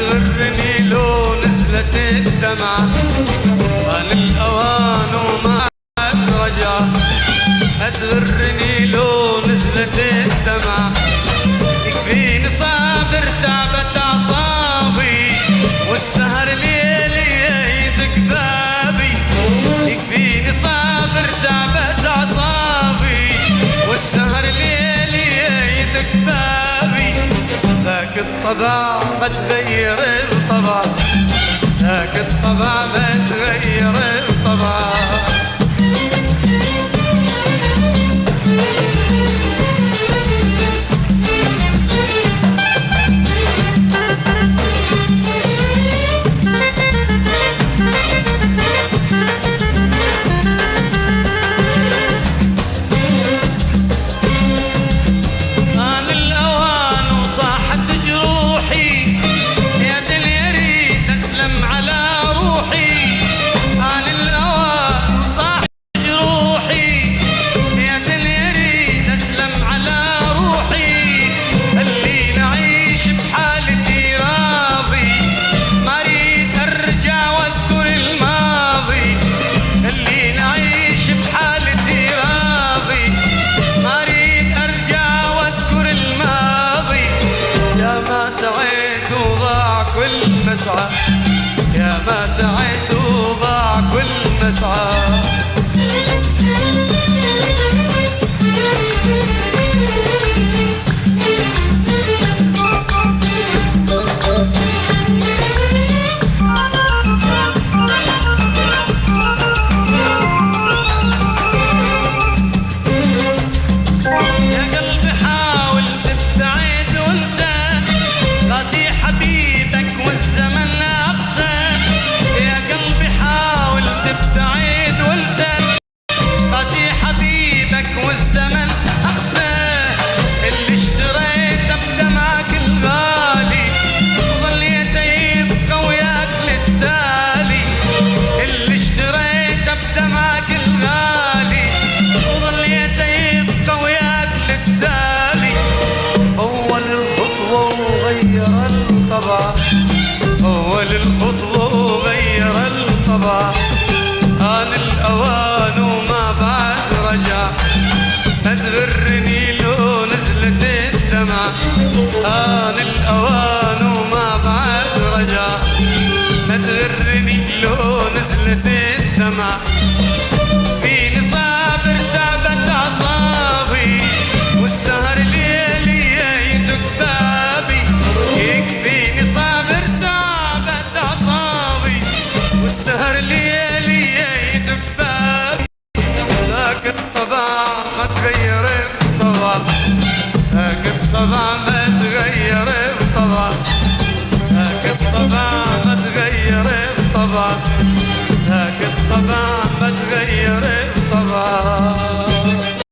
تغرني لو نزلت الدمعة، آن الأوان وما عاد رجع. تغرني لو نزلت الدمعة، يكفيني صابر تعبت أعصابي، والسهر ليلي يدق بابي. يكفيني صابر تعبت أعصابي، والسهر ليلي يدق بابي. ذاك الطبع ما تغير الطبع، ذاك الطبع ما تغير الطبع. سعيت وضاع كل مسعى، يا ما سعيت وضاع كل مسعى. والزمن أقسى، اللي اشتريته بدمعك الغالي وظليت يبقى وياك للتالي. اللي اشتريته بدمعك الغالي وظليت يبقى وياك للتالي. أول الخطوة وغير الطبع، أول الخطوة وغير الطبع. آن الأوان وما بعد رجع، تغرني لو نزلت الدمعة. آن الأوان وما بعد رجع، تغرني لو نزلت الدمعة. فيني صابر تعبت أعصابي، والسهر ليلي يدق بابي. يكفيني صابر تعبت أعصابي، والسهر ليلي يدق بابي. ذاك الطبع ما تغير الطبع، ذاك الطبع ما